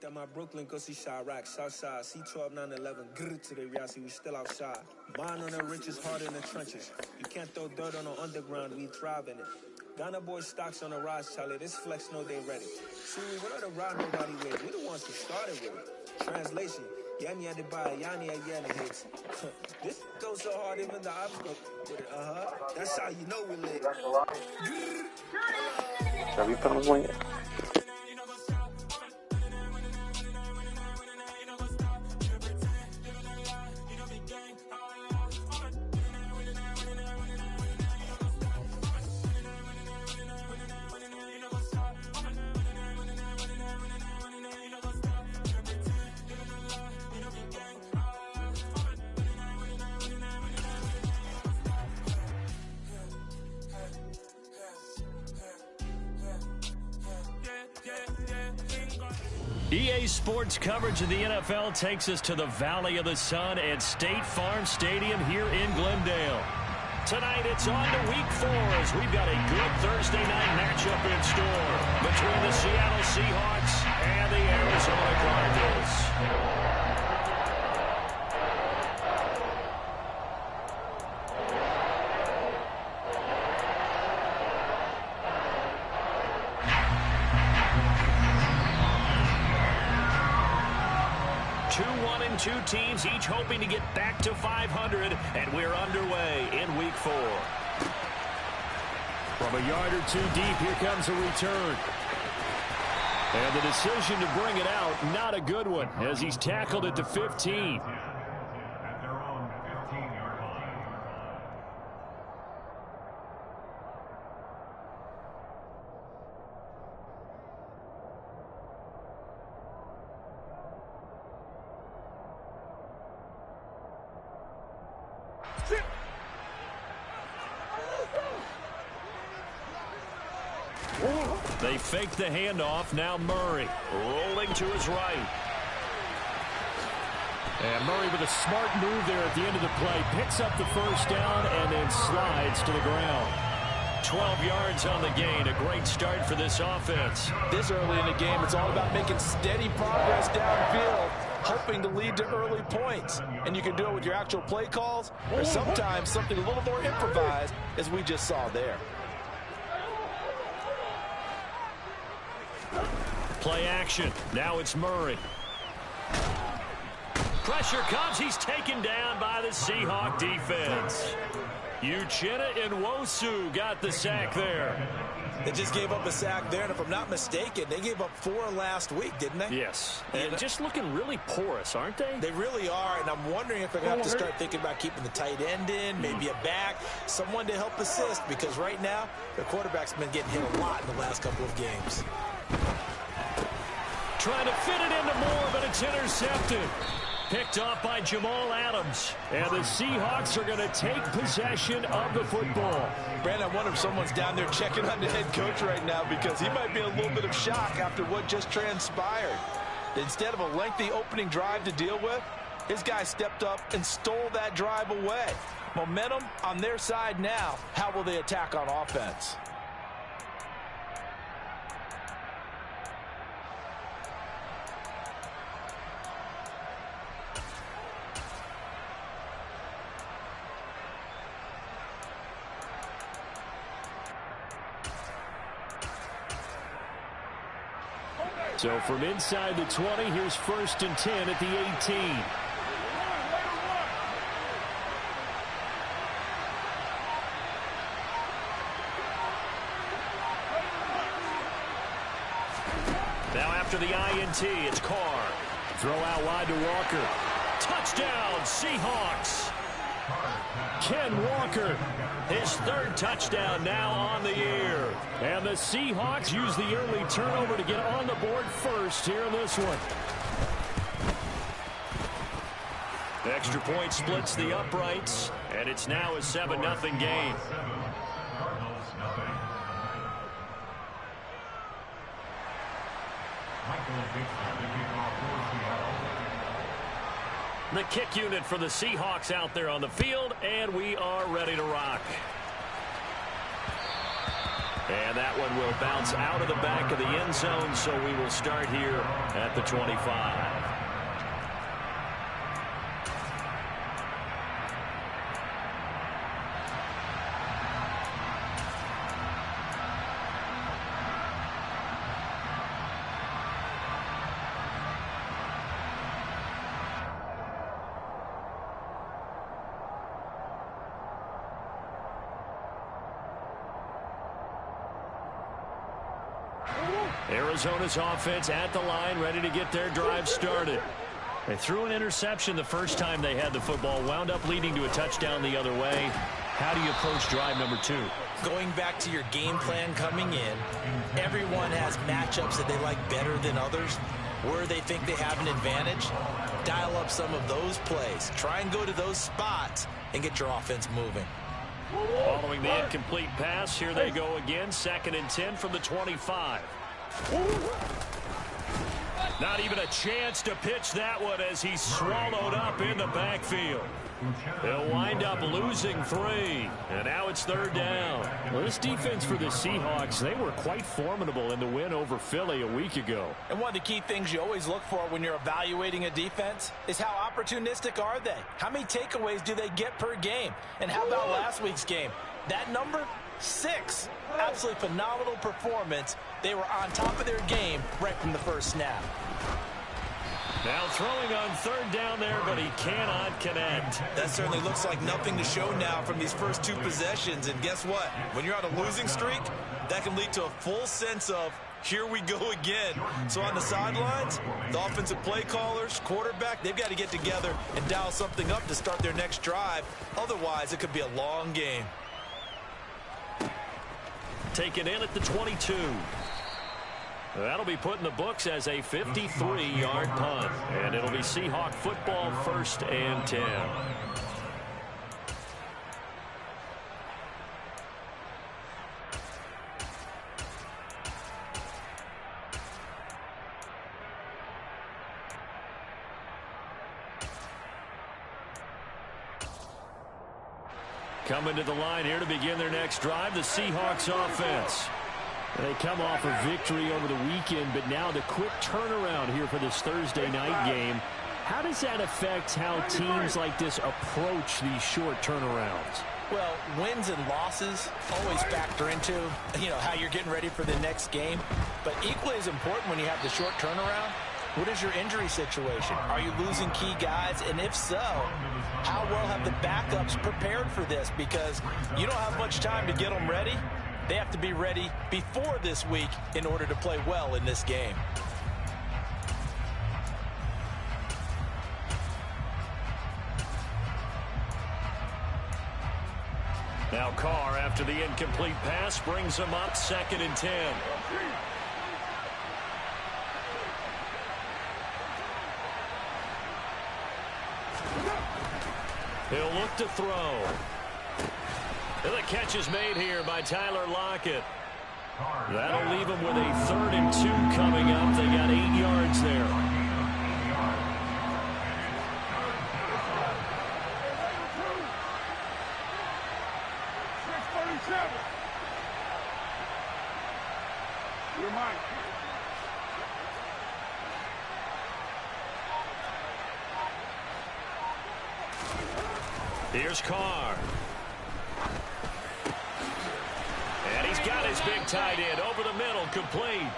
that my Brooklyn go see Chirac, Southside, C12, 911, grr to the Riasi, we still outside. Mine on the riches, hard in the trenches. You can't throw dirt on the underground, we thrive in it. Ghana boys stocks on the rise, Charlie, this flex know they ready. See, we went on the ride nobody with, we the ones who started with it. Translation, Yami had to buy Yanni again and hits. This goes so hard, even the ops go with it, That's how you know we lit. Tapi pernah semuanya. EA Sports coverage of the NFL takes us to the Valley of the Sun at State Farm Stadium here in Glendale. Tonight it's on to Week 4 as we've got a good Thursday night matchup in store between the Seattle Seahawks and the Arizona Cardinals. 2 teams each hoping to get back to 500, and we're underway in Week 4. From a yard or two deep, here comes a return. And the decision to bring it out, not a good one, as he's tackled at the 15. They fake the handoff. Now Murray rolling to his right. And Murray with a smart move there at the end of the play. Picks up the first down and then slides to the ground. 12 yards on the gain. A great start for this offense. This early in the game, it's all about making steady progress downfield, hoping to lead to early points. And you can do it with your actual play calls or sometimes something a little more improvised, as we just saw there. Play action. Now it's Murray. Pressure comes. He's taken down by the Seahawk defense. Uchenna Nwosu got the sack there. They just gave up a sack there, and if I'm not mistaken, they gave up 4 last week, didn't they? Yes. And just looking really porous, aren't they? They really are, and I'm wondering if they're going to have to start thinking about keeping the tight end in, maybe a back, someone to help assist, because right now, their quarterback's been getting hit a lot in the last couple of games. Trying to fit it into Moore, but it's intercepted. Picked off by Jamal Adams. And the Seahawks are going to take possession of the football. Brandon, I wonder if someone's down there checking on the head coach right now, because he might be in a little bit of shock after what just transpired. Instead of a lengthy opening drive to deal with, his guy stepped up and stole that drive away. Momentum on their side now. How will they attack on offense? So from inside the 20, here's 1st and 10 at the 18. Now after the INT, it's Carr. Throw out wide to Walker. Touchdown, Seahawks. Ken Walker, his 3rd touchdown now on the year. And the Seahawks use the early turnover to get on the board first here in this one. Extra point splits the uprights, and it's now a 7-0 game. The kick unit for the Seahawks out there on the field, and we are ready to rock. And that one will bounce out of the back of the end zone, so we will start here at the 25. Arizona's offense at the line, ready to get their drive started. They threw an interception the first time they had the football, wound up leading to a touchdown the other way. How do you approach drive number 2? Going back to your game plan coming in, everyone has matchups that they like better than others. Where they think they have an advantage, dial up some of those plays. Try and go to those spots and get your offense moving. Following the incomplete pass, here they go again. 2nd and 10 from the 25. Not even a chance to pitch that one as he's swallowed up in the backfield. They'll wind up losing 3, and now it's 3rd down. Well, this defense for the Seahawks, they were quite formidable in the win over Philly a week ago. And one of the key things you always look for when you're evaluating a defense is how opportunistic are they? How many takeaways do they get per game? And how about last week's game? That number? 6. Absolutely phenomenal performance. They were on top of their game right from the first snap. Now throwing on 3rd down there, but he cannot connect. That certainly looks like nothing to show now from these first 2 possessions. And guess what? When you're on a losing streak, that can lead to a full sense of, here we go again. So on the sidelines, the offensive play callers, quarterback, they've got to get together and dial something up to start their next drive. Otherwise, it could be a long game. Taken in at the 22. That'll be put in the books as a 53-yard punt. And it'll be Seahawk football, 1st and 10. Coming to the line here to begin their next drive, the Seahawks offense. They come off a victory over the weekend, but now the quick turnaround here for this Thursday night game. How does that affect how teams like this approach these short turnarounds? Well, wins and losses always factor into, how you're getting ready for the next game. But equally as important when you have the short turnaround, what is your injury situation? Are you losing key guys? And if so, how well have the backups prepared for this? Because you don't have much time to get them ready. They have to be ready before this week in order to play well in this game. Now Carr, after the incomplete pass, brings him up 2nd and 10. He'll look to throw. And the catch is made here by Tyler Lockett. That'll leave him with a 3rd and 2 coming up. They got 8 yards there. You're mine. Here's Carr. And he's got his big tight end over the middle, complete.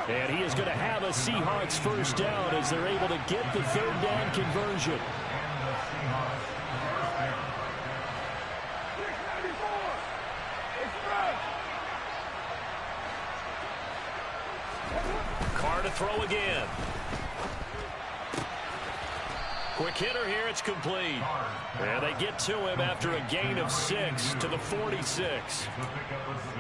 And he is going to have a Seahawks 1st down as they're able to get the 3rd down conversion. Carr to throw again. Quick hitter here, it's complete. And they get to him after a gain of 6 to the 46.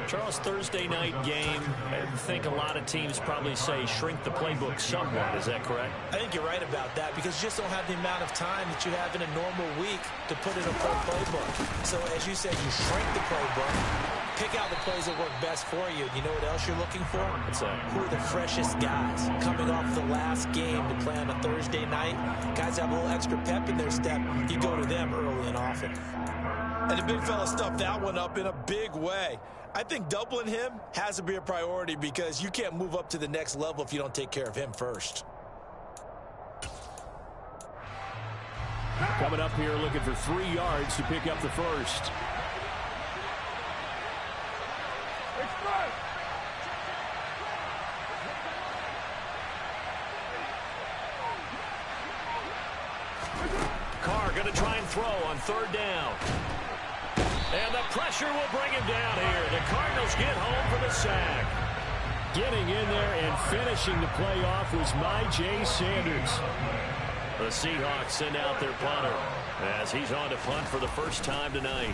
Charles, Thursday night game, I think a lot of teams probably say shrink the playbook somewhat. Is that correct? I think you're right about that because you just don't have the amount of time that you have in a normal week to put in a full playbook. So as you said, you shrink the playbook. Pick out the plays that work best for you. You know what else you're looking for? What's that? Who are the freshest guys coming off the last game to play on a Thursday night? Guys have a little extra pep in their step. You go to them early and often. And the big fella stuffed that one up in a big way. I think doubling him has to be a priority because you can't move up to the next level if you don't take care of him first. Coming up here looking for 3 yards to pick up the first. Carr going to try and throw on 3rd down. And the pressure will bring him down here. The Cardinals get home for the sack. Getting in there and finishing the play off was J. Sanders. The Seahawks send out their punter as he's on to punt for the first time tonight.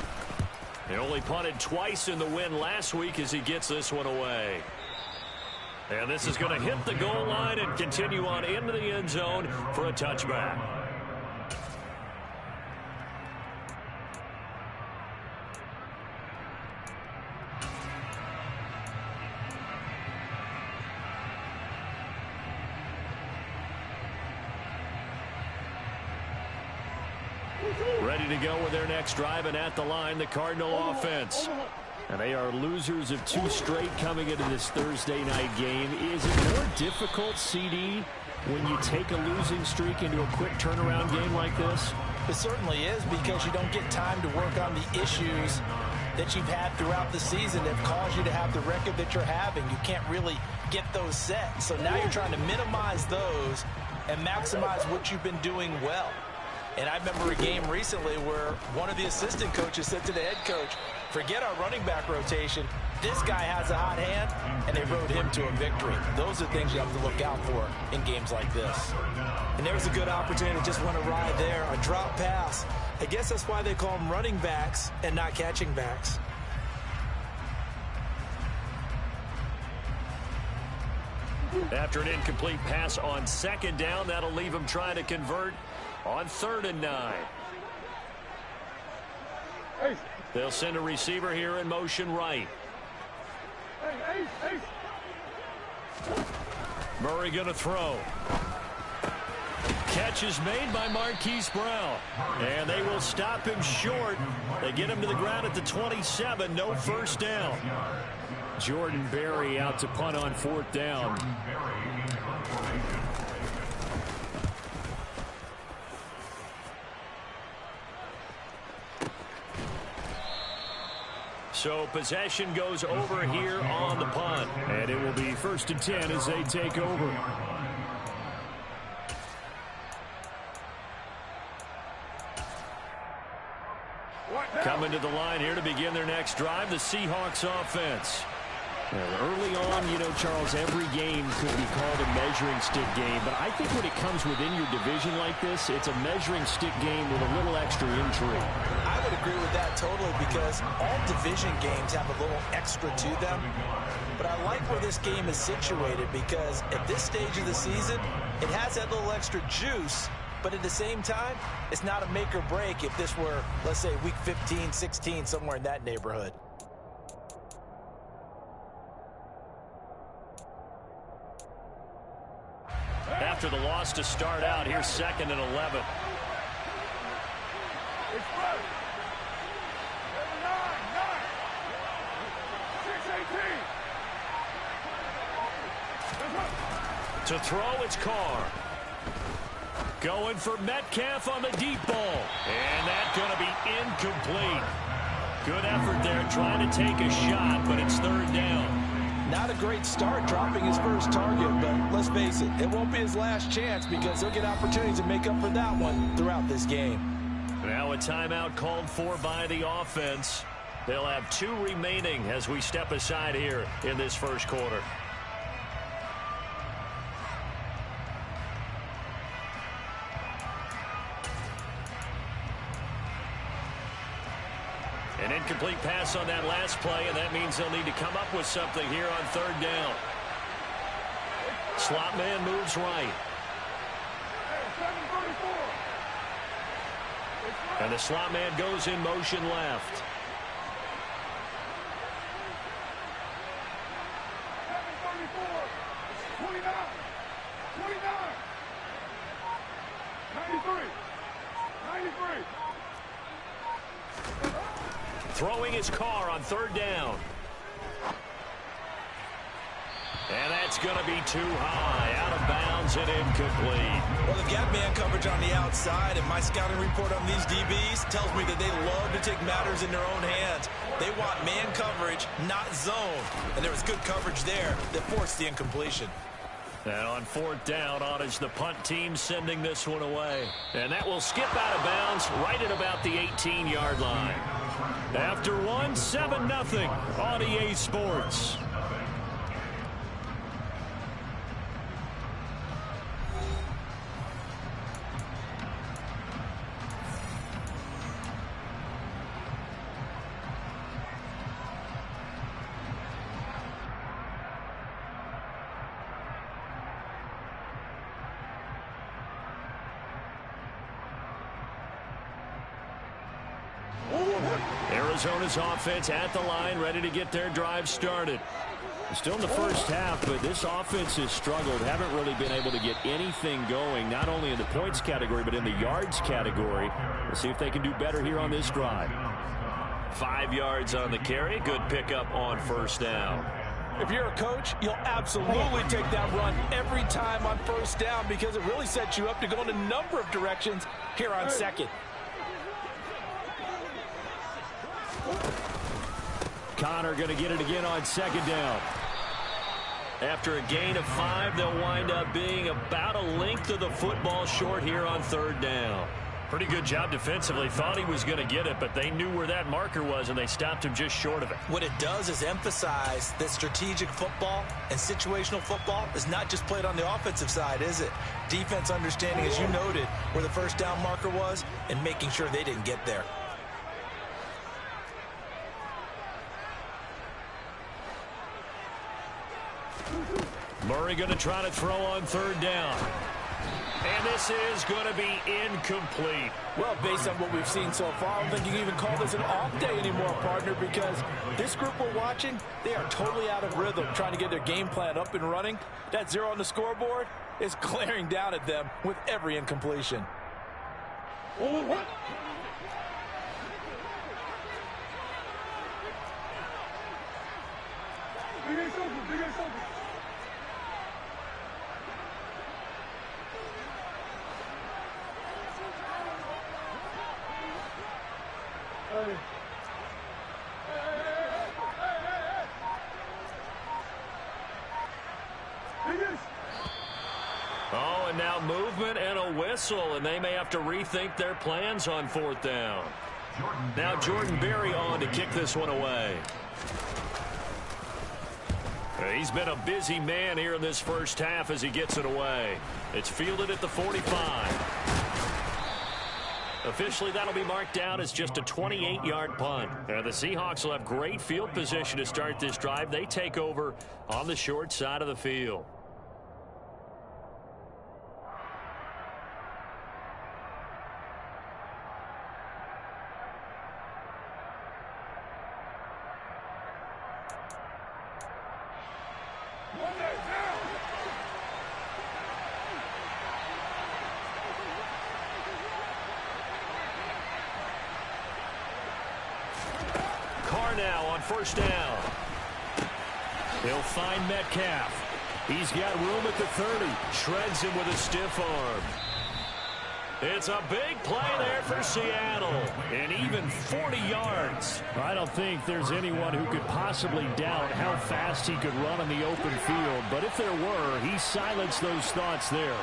They only punted twice in the win last week as he gets this one away. And this is going to hit the goal line and continue on into the end zone for a touchback. Ready to go with their next drive, and at the line, the Cardinal offense. And they are losers of 2 straight coming into this Thursday night game. Is it more difficult, CD, when you take a losing streak into a quick turnaround game like this? It certainly is, because you don't get time to work on the issues that you've had throughout the season that have caused you to have the record that you're having. You can't really get those set. So now you're trying to minimize those and maximize what you've been doing well. And I remember a game recently where one of the assistant coaches said to the head coach, forget our running back rotation. This guy has a hot hand, and they rode him to a victory. Those are things you have to look out for in games like this. And there's a good opportunity to just want to ride there, a drop pass. I guess that's why they call them running backs and not catching backs. After an incomplete pass on 2nd down, that'll leave him trying to convert on 3rd and 9. They'll send a receiver here in motion right. Murray going to throw. Catch is made by Marquise Brown. And they will stop him short. They get him to the ground at the 27. No first down. Jordan Berry out to punt on 4th down. So possession goes over here on the punt. And it will be 1st and 10 as they take over. Coming to the line here to begin their next drive, the Seahawks offense. Well, early on, you know, Charles, every game could be called a measuring stick game. But I think when it comes within your division like this, it's a measuring stick game with a little extra intrigue. I would agree with that totally, because all division games have a little extra to them. But I like where this game is situated, because at this stage of the season, it has that little extra juice. But at the same time, it's not a make or break if this were, let's say, week 15, 16, somewhere in that neighborhood. After the loss to start out, here's 2nd and 11. To throw, it's Carr. Going for Metcalf on the deep ball. And that's going to be incomplete. Good effort there trying to take a shot, but it's 3rd down. Not a great start dropping his first target, but let's face it, it won't be his last chance, because he'll get opportunities to make up for that one throughout this game. Now a timeout called for by the offense. They'll have 2 remaining as we step aside here in this first quarter. An incomplete pass on that last play, and that means they'll need to come up with something here on 3rd down. Slot man moves right. And the slot man goes in motion left. Throwing his Carr on 3rd down. And that's going to be too high, out of bounds and incomplete. Well, they've got man coverage on the outside, and my scouting report on these DBs tells me that they love to take matters in their own hands. They want man coverage, not zone. And there was good coverage there that forced the incompletion. And on fourth down, on is the punt team sending this one away. And that will skip out of bounds right at about the 18-yard line. After one, 7-0 on EA Sports. Arizona's offense at the line, ready to get their drive started. Still in the first half, but this offense has struggled. Haven't really been able to get anything going, not only in the points category, but in the yards category. We'll see if they can do better here on this drive. 5 yards on the carry. Good pickup on first down. If you're a coach, you'll absolutely take that run every time on first down because it really sets you up to go in a number of directions here on second. Connor going to get it again on second down. After a gain of 5, they'll wind up being about a length of the football short here on third down. Pretty good job defensively. Thought he was going to get it, but they knew where that marker was, and they stopped him just short of it. What it does is emphasize that strategic football and situational football is not just played on the offensive side, is it? Defense understanding, as you noted, where the first down marker was and making sure they didn't get there. Murray going to try to throw on third down. And this is going to be incomplete. Well, based on what we've seen so far, I don't think you can even call this an off day anymore, partner, because this group we're watching, they are totally out of rhythm, trying to get their game plan up and running. That 0 on the scoreboard is glaring down at them with every incompletion. Oh, and now movement and a whistle, and they may have to rethink their plans on fourth down. Now Jordan Berry on to kick this one away. He's been a busy man here in this first half as he gets it away. It's fielded at the 45. Officially, that'll be marked down as just a 28-yard punt. And the Seahawks will have great field position to start this drive. They take over on the short side of the field. First down. He'll find Metcalf. He's got room at the 30. Shreds him with a stiff arm. It's a big play there for Seattle. And even 40 yards. I don't think there's anyone who could possibly doubt how fast he could run on the open field. But if there were, he silenced those thoughts there.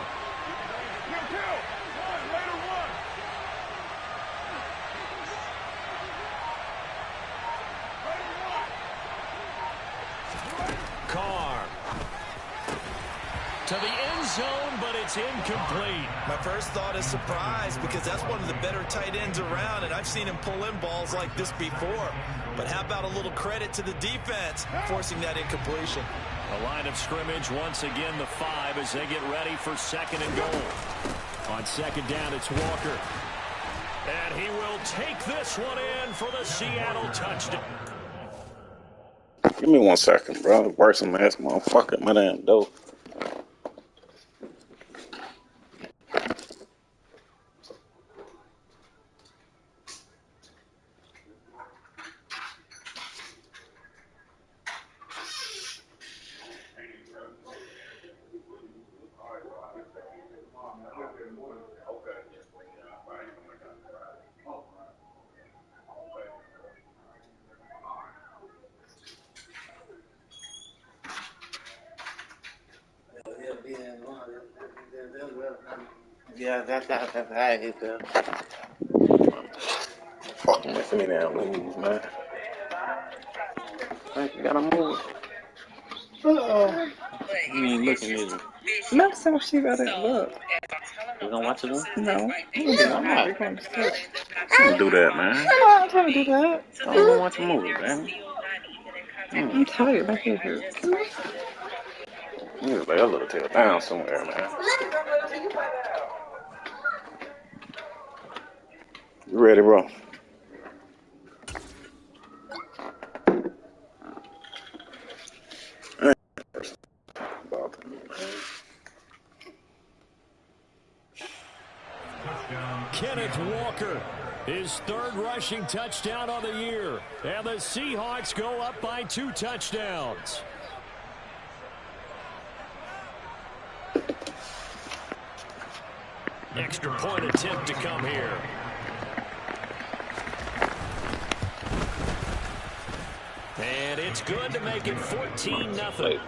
To the end zone, but it's incomplete. My first thought is surprise because that's one of the better tight ends around, and I've seen him pull in balls like this before. But how about a little credit to the defense forcing that incompletion? A line of scrimmage once again, the 5 as they get ready for second and goal. On second down, it's Walker. And he will take this one in for the Seattle touchdown. Give me 1 second, bro. Worse than ass motherfucker, my damn dope. Yeah, that's it. Fucking missing me damn moves, man. Like, you gotta move. You ain't looking at me. No, so she better look. You gonna watch it again? No. I'm not. We're going to sleep. Don't do that, man. I don't trying to do that. I don't wanna watch a movie, man. I'm tired. My head hurts. You just lay a little tail down somewhere, man. You ready, bro? Kenneth Walker, his third rushing touchdown of the year. And the Seahawks go up by 2 touchdowns. Extra point attempt to come here. And it's good to make it 14-0.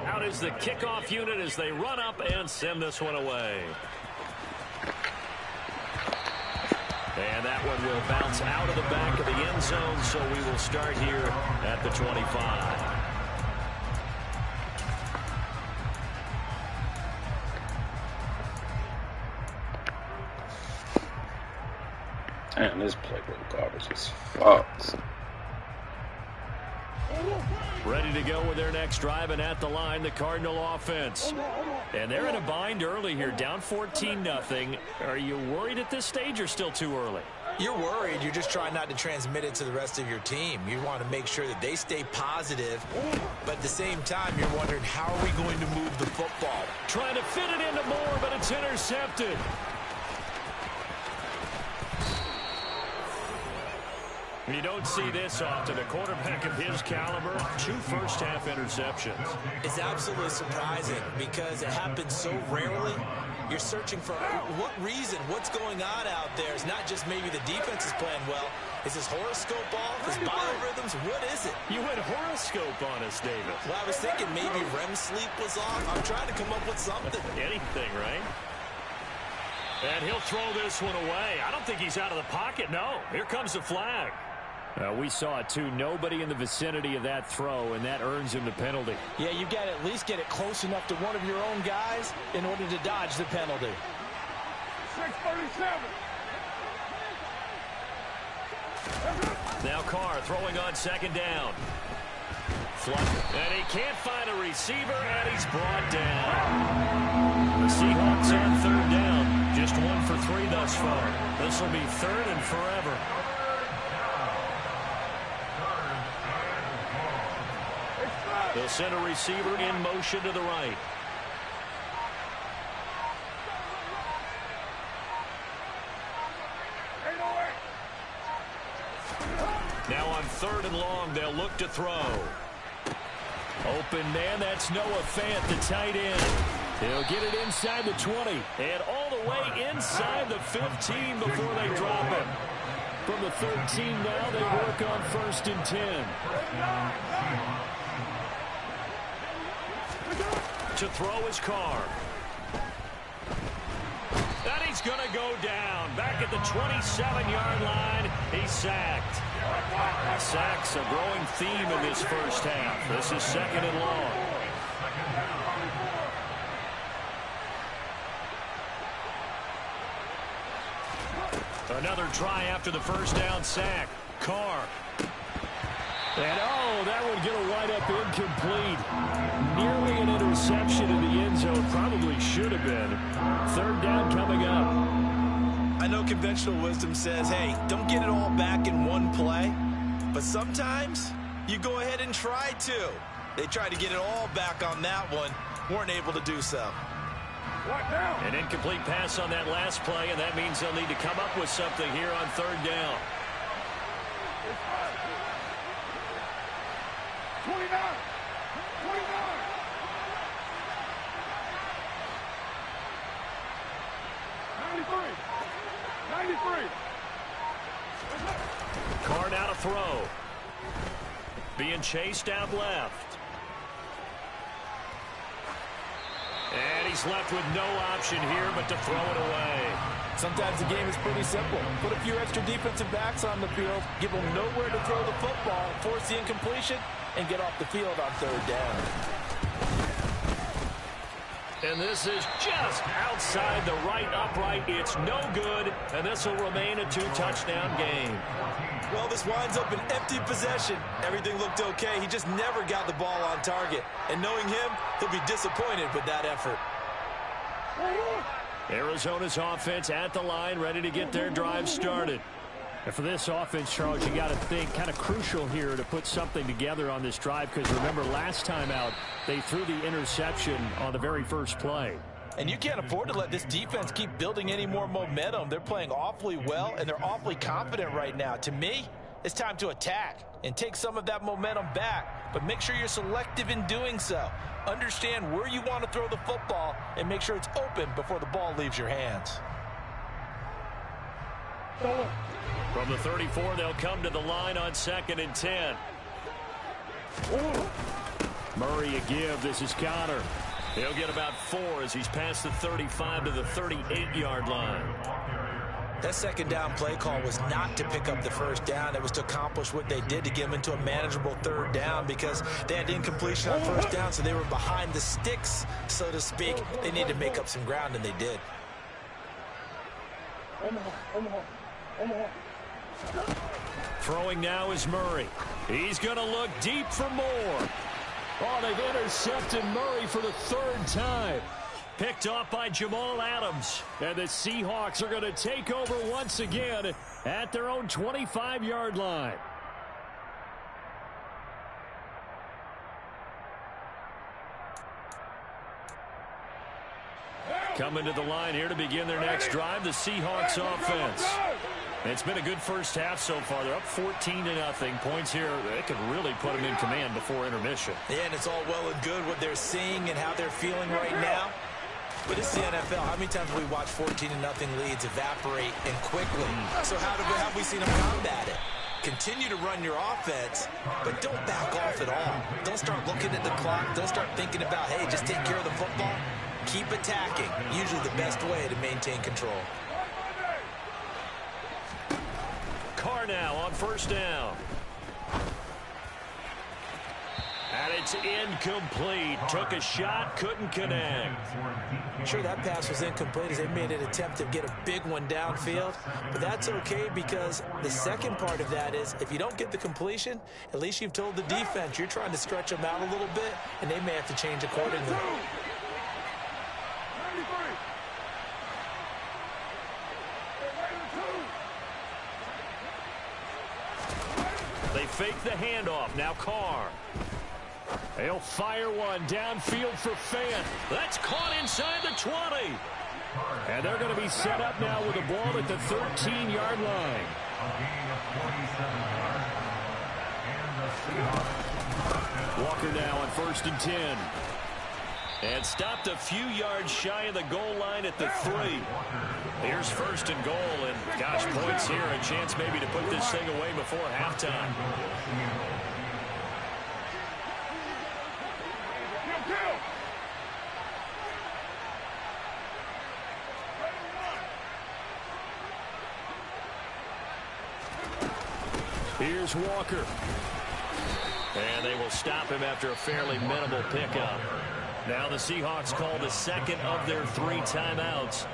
Out is the kickoff unit as they run up and send this one away. And that one will bounce out of the back of the end zone, so we will start here at the 25. Man, this playbook garbage is fucked. Ready to go with their next drive, and at the line, the Cardinal offense. And they're in a bind early here, down 14-0. Are you worried at this stage or still too early? You're worried. You're just trying not to transmit it to the rest of your team. You want to make sure that they stay positive, but at the same time, you're wondering, how are we going to move the football? Trying to fit it into Moore, but it's intercepted. You don't see this often. A quarterback of his caliber, 2 first-half interceptions. It's absolutely surprising because it happens so rarely. You're searching for what reason, what's going on out there. It's not just maybe the defense is playing well. Is his horoscope off? His biorhythms? What is it? You went horoscope on us, David. Well, I was thinking maybe REM sleep was off. I'm trying to come up with something. Anything, right? And he'll throw this one away. I don't think he's out of the pocket, no. Here comes the flag. We saw it, too. Nobody in the vicinity of that throw, and that earns him the penalty. Yeah, you've got to at least get it close enough to one of your own guys in order to dodge the penalty. 6:37. Now Carr throwing on second down. And he can't find a receiver, and he's brought down. The Seahawks on third down. Just 1 for 3 thus far. This will be third and forever. They'll send a receiver in motion to the right. Now on third and long, they'll look to throw. Open man, that's Noah Fant, the tight end. He'll get it inside the 20 and all the way inside the 15 before they drop him. From the 13 now, they work on 1st and 10. To throw his Carr. And he's going to go down. Back at the 27-yard line, he's sacked. Sacks a growing theme in this first half. This is 2nd and long. Another try after the first down sack. Carr. And, oh, that would get a wide-up incomplete. Nearly an interception in the end zone. Probably should have been. Third down coming up. I know conventional wisdom says, hey, don't get it all back in one play. But sometimes you go ahead and try to. They tried to get it all back on that one. Weren't able to do so. An incomplete pass on that last play, and that means they'll need to come up with something here on third down. 29. 93. Carr now to throw. being chased out left. And he's left with no option here but to throw it away. Sometimes the game is pretty simple. Put a few extra defensive backs on the field, give them nowhere to throw the football, force the incompletion, and get off the field on third down. And this is just outside the right upright. It's no good, and this will remain a 2-touchdown game. Well, this winds up an empty possession. Everything looked okay. He just never got the ball on target. And knowing him, he'll be disappointed with that effort. Arizona's offense at the line, ready to get their drive started. And for this offense, Charles, you got to think kind of crucial here to put something together on this drive, because remember last time out they threw the interception on the very first play. And you can't afford to let this defense keep building any more momentum. They're playing awfully well, and they're awfully confident right now. To me, it's time to attack and take some of that momentum back, but make sure you're selective in doing so. Understand where you want to throw the football and make sure it's open before the ball leaves your hands. From the 34, they'll come to the line on 2nd and 10. Murray a give. This is Connor. He'll get about 4 as he's past the 35 to the 38-yard line. That second down play call was not to pick up the first down. It was to accomplish what they did to get them into a manageable third down, because they had incompletion on first down, so they were behind the sticks, so to speak. They needed to make up some ground, and they did. Throwing now is Murray. He's going to look deep for more. Oh, they've intercepted Murray for the 3rd time. Picked off by Jamal Adams. And the Seahawks are going to take over once again at their own 25-yard line. Coming to the line here to begin their next drive, the Seahawks offense. It's been a good first half so far. They're up 14-0. Points here, they could really put them in command before intermission. Yeah, and it's all well and good what they're seeing and how they're feeling right now. But it's the NFL. How many times have we watched 14-0 leads evaporate and quickly? So how have we seen them combat it? Continue to run your offense, but don't back off at all. Don't start looking at the clock. Don't start thinking about, hey, just take care of the football. Keep attacking. Usually the best way to maintain control. Carr now on first down. And it's incomplete. Took a shot, couldn't connect. Sure, that pass was incomplete as they made an attempt to get a big one downfield. But that's okay, because the second part of that is if you don't get the completion, at least you've told the defense you're trying to stretch them out a little bit, and they may have to change accordingly. They fake the handoff. Now Carr. They'll fire one downfield for Fant. That's caught inside the 20. And they're going to be set up now with the ball at the 13-yard line. Walker now on 1st and 10. And stopped a few yards shy of the goal line at the 3. Here's 1st and goal, and gosh, points here. A chance maybe to put this thing away before halftime. Here's Walker. And they will stop him after a fairly minimal pickup. Now the Seahawks call the second of their 3 timeouts,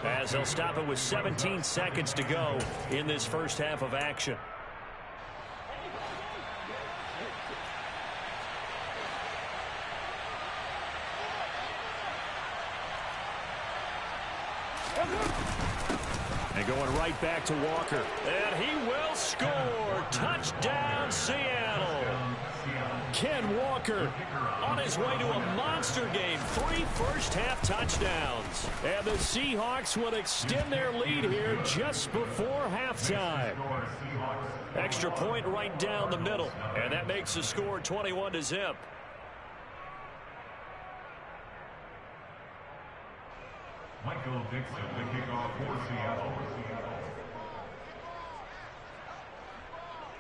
as they'll stop it with 17 seconds to go in this first half of action. And going right back to Walker. And he will score. Touchdown, Seattle. Ken Walker on his way to a monster game. 3 first-half touchdowns. And the Seahawks will extend their lead here just before halftime. Extra point right down the middle. And that makes the score 21-0. Michael Dixon, the kickoff for Seattle.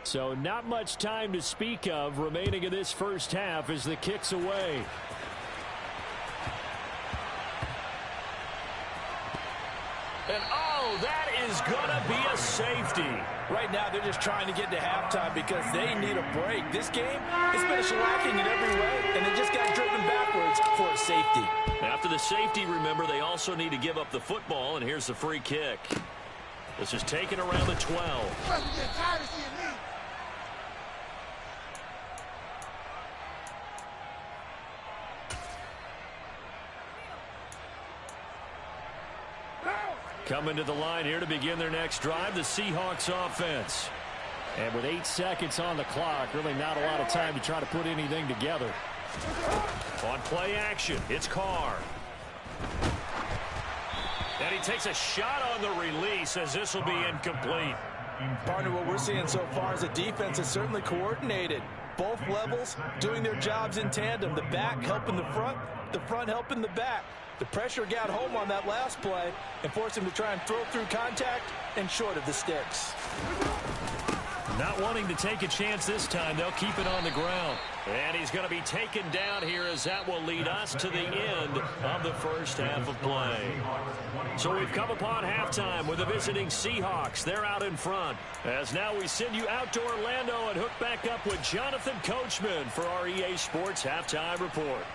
So not much time to speak of remaining in this first half as the kick's away. And oh, that is going to be a safety. Right now, they're just trying to get to halftime because they need a break. This game has been a shellacking in every way, and they just got driven backwards for a safety. After the safety, remember, they also need to give up the football, and here's the free kick. This is taken around the 12. Coming to the line here to begin their next drive, the Seahawks offense. And with 8 seconds on the clock, really not a lot of time to try to put anything together. On play action, it's Carr. And he takes a shot on the release as this will be incomplete. Partner, what we're seeing so far is the defense is certainly coordinated. Both levels doing their jobs in tandem. The back helping the front helping the back. The pressure got home on that last play and forced him to try and throw through contact and short of the sticks. Not wanting to take a chance this time, they'll keep it on the ground. And he's going to be taken down here as that will lead us to the end of the first half of play. So we've come upon halftime with the visiting Seahawks. They're out in front. As now we send you out to Orlando and hook back up with Jonathan Coachman for our EA Sports Halftime Report.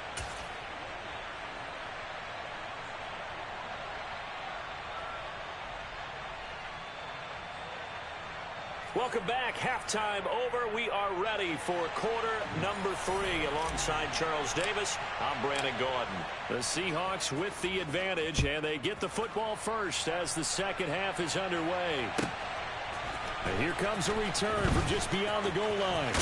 Welcome back. Halftime over. We are ready for quarter number 3. Alongside Charles Davis, I'm Brandon Gordon. The Seahawks with the advantage, and they get the football first as the second half is underway. And here comes a return from just beyond the goal line.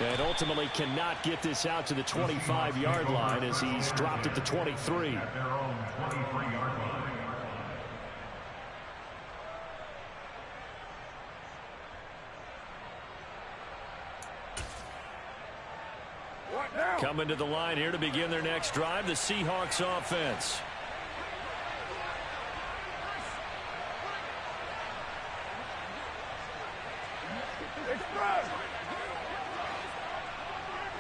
And ultimately cannot get this out to the 25-yard line as he's dropped at the 23. At their own 23-yard line. Coming to the line here to begin their next drive, the Seahawks offense. Express!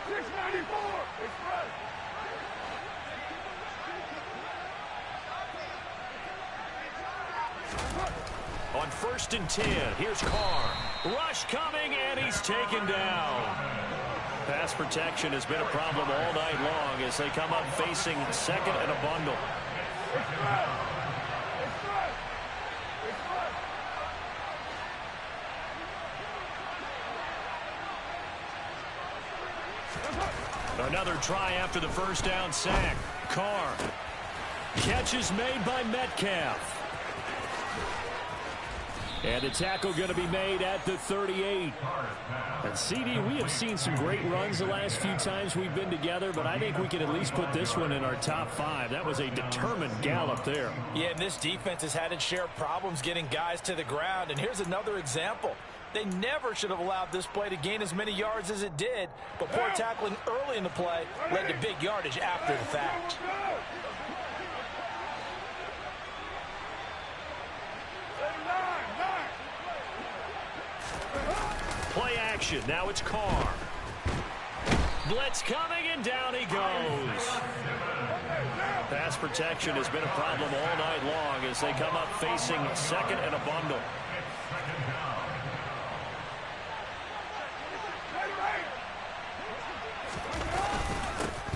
694! Express! On 1st and 10, here's Carr. Rush coming, and he's taken down. Pass protection has been a problem all night long as they come up facing second and a bundle. Another try after the first down sack. Carr. Catch is made by Metcalf. And the tackle going to be made at the 38. And CD, we have seen some great runs the last few times we've been together, but I think we can at least put this one in our top 5. That was a determined gallop there. Yeah, and this defense has had its share of problems getting guys to the ground. And here's another example. They never should have allowed this play to gain as many yards as it did, but poor tackling early in the play led to big yardage after the fact. Play action. Now it's Carr. Blitz coming, and down he goes. Pass protection has been a problem all night long as they come up facing second and a bundle.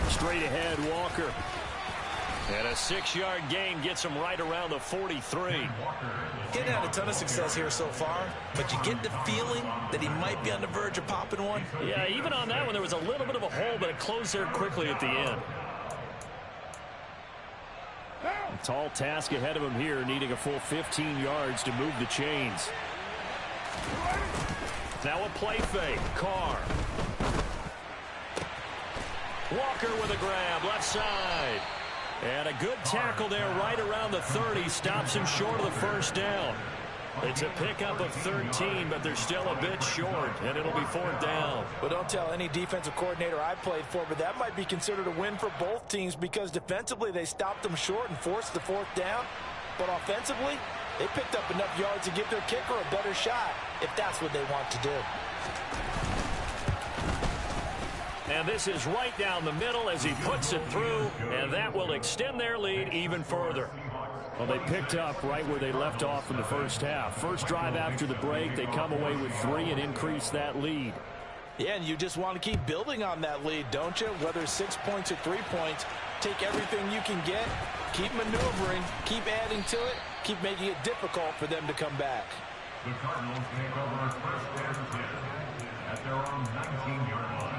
Straight ahead, Walker. And a 6-yard gain gets him right around the 43. Getting had a ton of success here so far, but you get the feeling that he might be on the verge of popping one. Yeah, even on that one, there was a little bit of a hole, but it closed there quickly at the end. A tall task ahead of him here, needing a full 15 yards to move the chains. Now a play fake. Carr. Walker with a grab, left side. And a good tackle there right around the 30. Stops him short of the first down. It's a pickup of 13, but they're still a bit short, and it'll be 4th down. Well, don't tell any defensive coordinator I played for, but that might be considered a win for both teams because defensively they stopped them short and forced the 4th down. But offensively, they picked up enough yards to give their kicker a better shot if that's what they want to do. And this is right down the middle as he puts it through, and that will extend their lead even further. Well, they picked up right where they left off in the first half. First drive after the break, they come away with 3 and increase that lead. Yeah, and you just want to keep building on that lead, don't you? Whether it's 6 points or 3 points, take everything you can get, keep maneuvering, keep adding to it, keep making it difficult for them to come back. The Cardinals take over first and 10 at their own 19-yard line.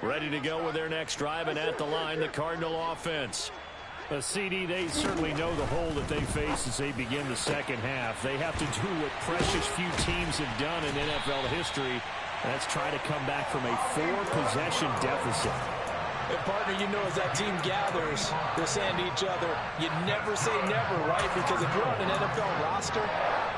Ready to go with their next drive, and at the line, the Cardinal offense. A CD, they certainly know the hole that they face as they begin the second half. They have to do what precious few teams have done in NFL history. That's try to come back from a 4-possession deficit. And partner, you know, as that team gathers, they're saying to each other, you never say never, right? Because if you're on an NFL roster,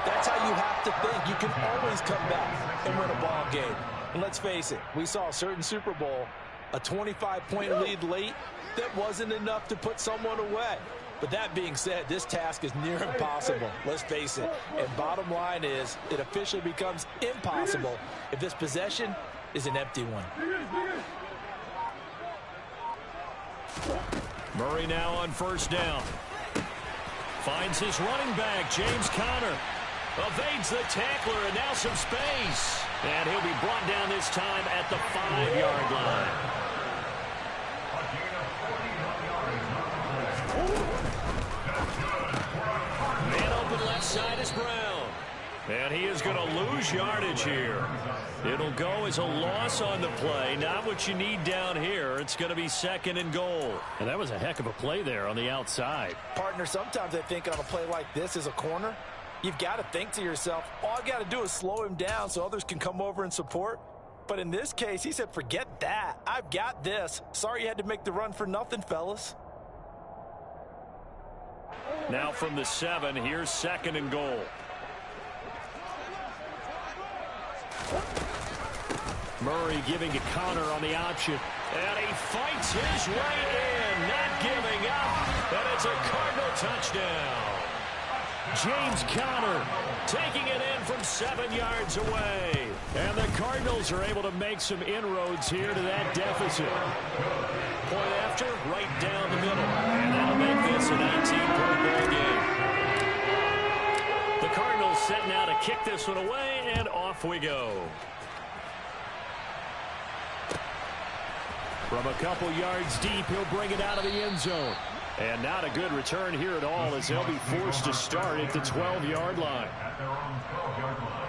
that's how you have to think. You can always come back and win a ball game. And let's face it, we saw a certain Super Bowl, a 25-point lead late, that wasn't enough to put someone away. But that being said, this task is near impossible. Let's face it. And bottom line is, it officially becomes impossible if this possession is an empty one. Murray now on first down. Finds his running back, James Conner. Evades the tackler, and now some space. And he'll be brought down this time at the 5-yard line. Man open left side is Brown. And he is going to lose yardage here. It'll go as a loss on the play. Not what you need down here. It's going to be 2nd and goal. And that was a heck of a play there on the outside. Partner, sometimes I think on a play like this as a corner, you've got to think to yourself, all I got to do is slow him down so others can come over and support. But in this case, he said, forget that. I've got this. Sorry you had to make the run for nothing, fellas. Now from the 7, here's 2nd and goal. Murray giving to Conner on the option. And he fights his way in, not giving up. And it's a Cardinal touchdown. James Conner taking it in from 7 yards away. And the Cardinals are able to make some inroads here to that deficit. Point after, right down the middle. And that'll make this a 19-point ball game. The Cardinals set now to kick this one away, and off we go. From a couple yards deep, he'll bring it out of the end zone. And not a good return here at all as they'll be forced to start at the 12-yard line. At their own 12-yard line.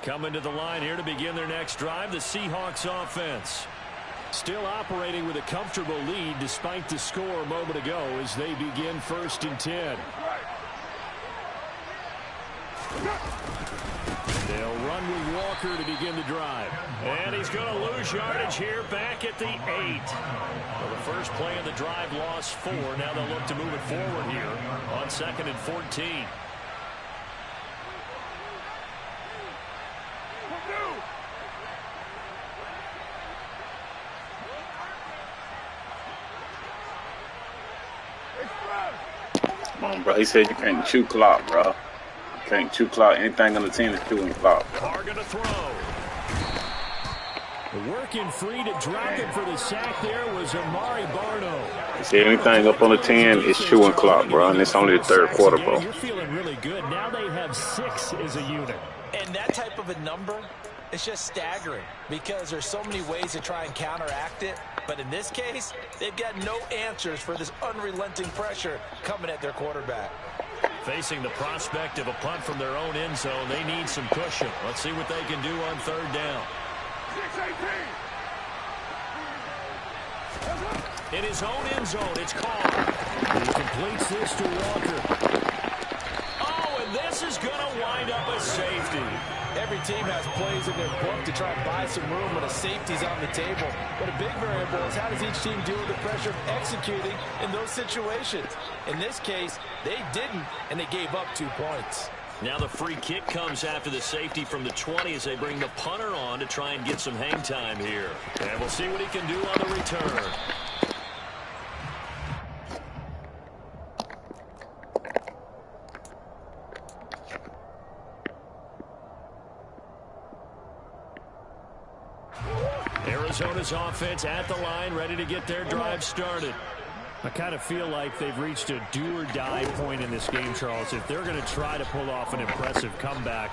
Coming to the line here to begin their next drive, the Seahawks offense. Still operating with a comfortable lead despite the score a moment ago as they begin 1st and 10. They'll run with Walker to begin the drive. And he's going to lose yardage here back at the 8. Well, the first play of the drive lost 4. Now they'll look to move it forward here on 2nd and 14. Come on, bro. He said you can't chew clock, bro. You can't chew clock. Anything on the team is chewing clock, bro. Are going to throw. Working free to drop it for the sack there was Amari Barno. He said anything up on the 10 is chewing clock, bro. And it's only the 3rd quarter, bro. You're feeling really good. Now they have 6 as a unit. And that type of a number, it's just staggering because there's so many ways to try and counteract it. But in this case, they've got no answers for this unrelenting pressure coming at their quarterback. Facing the prospect of a punt from their own end zone, they need some cushion. Let's see what they can do on 3rd down. In his own end zone, it's called. He completes this to Walker. Oh, and this is going to wind up a safety. Every team has plays in their book to try and buy some room when a safety's on the table. But a big variable is how does each team deal with the pressure of executing in those situations. In this case, they didn't, and they gave up 2 points. Now the free kick comes after the safety from the 20 as they bring the punter on to try and get some hang time here. And we'll see what he can do on the return. Arizona's offense at the line, ready to get their drive started. I kind of feel like they've reached a do-or-die point in this game, Charles. If they're going to try to pull off an impressive comeback,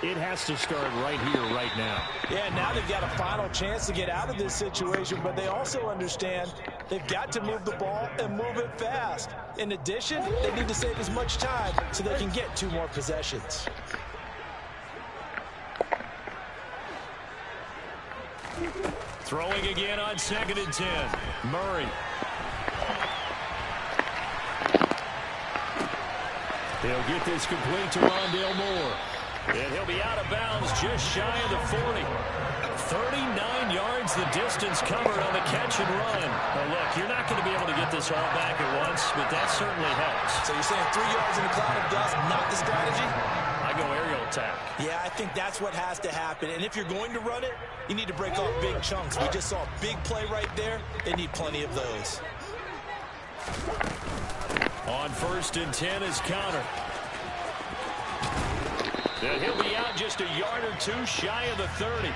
it has to start right here, right now. Yeah, now they've got a final chance to get out of this situation, but they also understand they've got to move the ball and move it fast. In addition, they need to save as much time so they can get 2 more possessions. Throwing again on 2nd and 10. Murray. He'll get this complete to Rondale Moore. And he'll be out of bounds just shy of the 40. 39 yards the distance covered on the catch and run. Now look, you're not going to be able to get this all back at once, but that certainly helps. So you're saying 3 yards in a cloud of dust, not the strategy? I go aerial attack. Yeah, I think that's what has to happen. And if you're going to run it, you need to break off big chunks. We just saw a big play right there. They need plenty of those. On 1st and 10 is Connor. And he'll be out just a yard or 2 shy of the 30.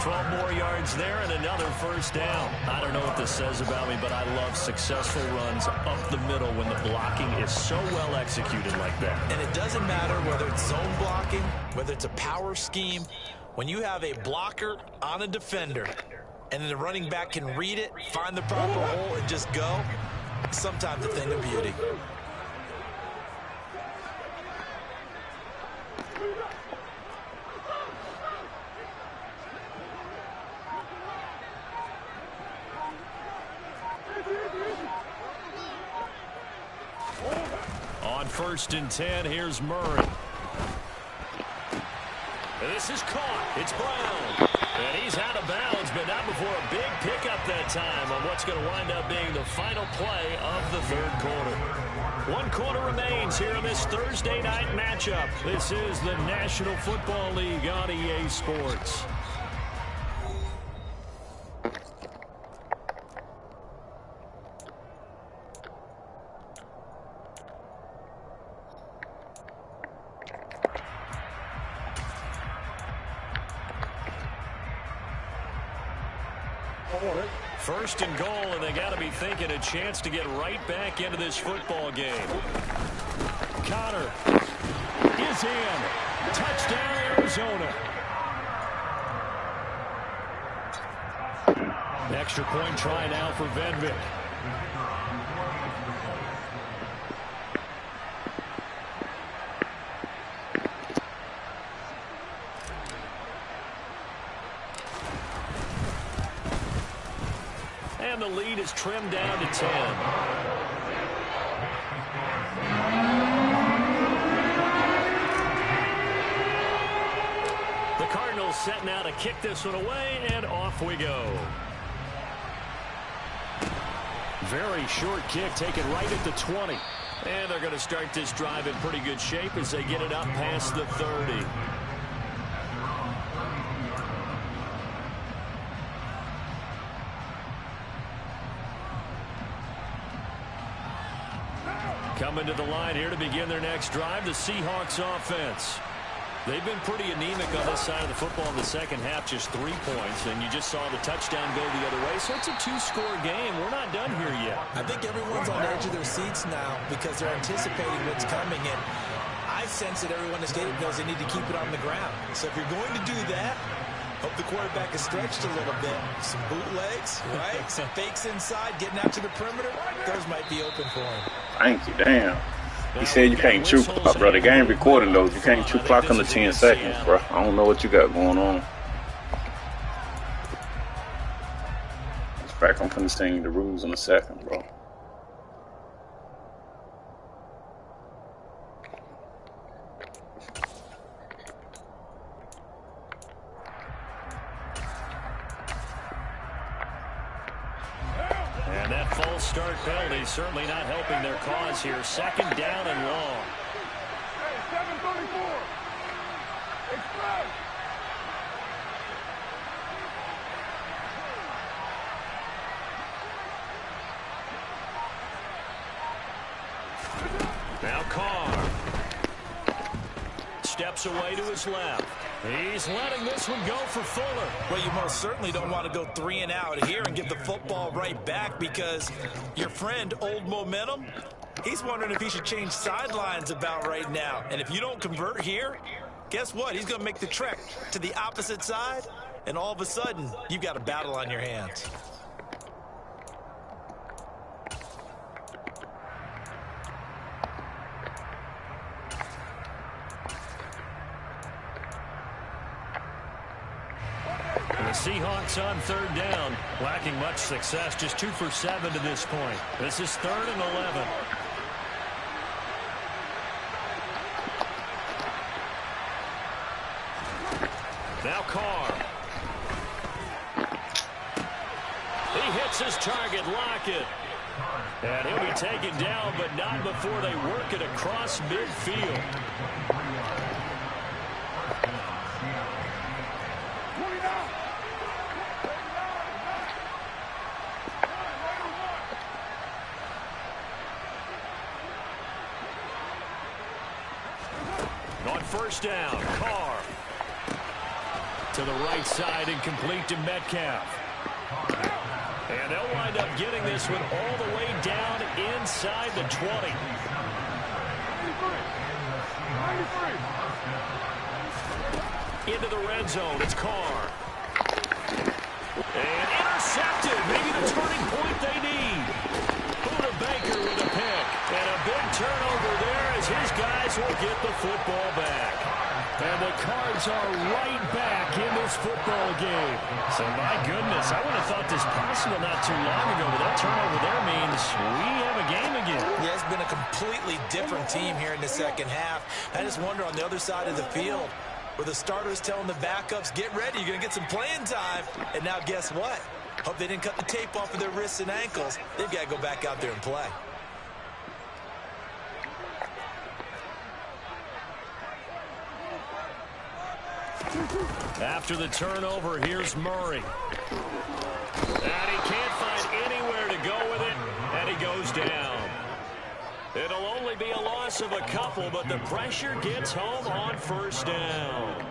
12 more yards there and another first down. I don't know what this says about me, but I love successful runs up the middle when the blocking is so well executed like that. And it doesn't matter whether it's zone blocking, whether it's a power scheme. When you have a blocker on a defender and then the running back can read it, find the proper hole, and just go, sometimes a thing of beauty. On 1st and 10, here's Murray. This is caught. It's Brown. And he's out of bounds, but not before a big pickup that time on what's going to wind up being the final play of the 3rd quarter. 1 quarter remains here in this Thursday night matchup. This is the National Football League on EA Sports. First and goal, and they got to be thinking a chance to get right back into this football game. Connor is in. Touchdown, Arizona. Extra point try now for Venvik. And the lead is trimmed down to 10. The Cardinals set now to kick this one away, and off we go. Very short kick taken right at the 20. And they're going to start this drive in pretty good shape as they get it up past the 30. Coming to the line here to begin their next drive, the Seahawks offense. They've been pretty anemic on this side of the football in the second half, just 3 points, and you just saw the touchdown go the other way, so it's a 2-score game. We're not done here yet. I think everyone's on the edge of their seats now because they're anticipating what's coming, and I sense that everyone in the stadium knows they need to keep it on the ground. So if you're going to do that, hope the quarterback is stretched a little bit. Some bootlegs, right? Some fakes inside, getting out to the perimeter. Those might be open for him. Thank you, damn. He said you can't chew clock, bro. The game recording those. You can't chew clock under 10 seconds, bro. I don't know what you got going on. It's back. I'm finna sing you the rules in a second, bro. false start penalty certainly not helping their cause here. Second down and long. Hey, 734. Express. Now Carr steps away to his left. He's letting this one go for Fuller. Well, you most certainly don't want to go 3 and out here and get the football right back, because your friend, Old Momentum, he's wondering if he should change sidelines about right now. And if you don't convert here, guess what? He's going to make the trek to the opposite side, and all of a sudden, you've got a battle on your hands. The Seahawks on third down, lacking much success, just 2 for 7 to this point. This is 3rd and 11. Now Carr. He hits his target, Lockett. And he'll be taken down, but not before they work it across midfield. On first down, Carr to the right side and complete to Metcalf. And they'll wind up getting this one all the way down inside the 20. Into the red zone, it's Carr. And intercepted, maybe the turning point they need. Buda Baker with a pick. And a big turnover there as his guys will get the football back. And the Cards are right back in this football game. So, my goodness, I would have thought this possible not too long ago, but that turnover there means we have a game again. Yeah, it's been a completely different team here in the second half. I just wonder on the other side of the field, where the starters telling the backups, get ready, you're going to get some playing time. And now guess what? Hope they didn't cut the tape off of their wrists and ankles. They've got to go back out there and play. After the turnover, here's Murray. And he can't find anywhere to go with it, and he goes down. It'll only be a loss of a couple, but the pressure gets home on first down.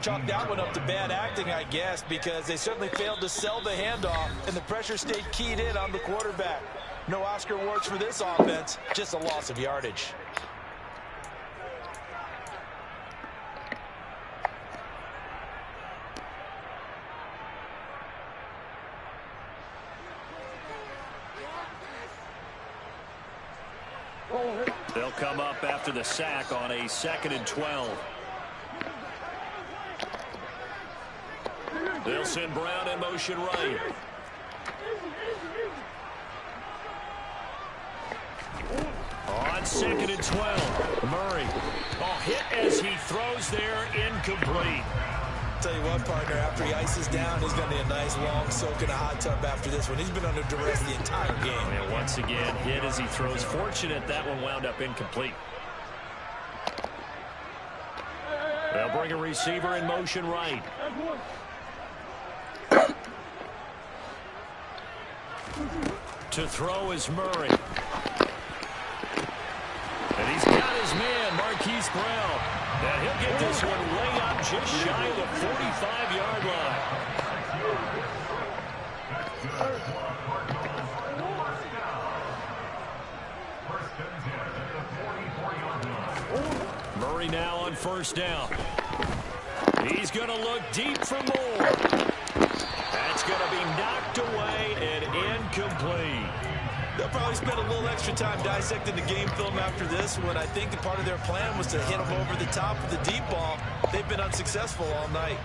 Chalk that one up to bad acting, I guess, because they certainly failed to sell the handoff, and the pressure stayed keyed in on the quarterback. No Oscar awards for this offense, just a loss of yardage. They'll come up after the sack on a 2nd and 12. They'll send Brown in motion right. On 2nd and 12, Murray. Oh, hit as he throws there, incomplete. Tell you what, partner, after he ices down, he's going to need a nice long soak in a hot tub after this one. He's been under duress the entire game. And once again, hit as he throws. Fortunate that one wound up incomplete. They'll bring a receiver in motion right. To throw is Murray. And he's got his man, Marquise Brown. And he'll get this one way up just shy of the 45-yard line. Murray now on first down. He's going to look deep for more. That's going to be knocked away and incomplete. They'll probably spend a little extra time dissecting the game film after this one. I think that part of their plan was to hit them over the top of the deep ball. They've been unsuccessful all night.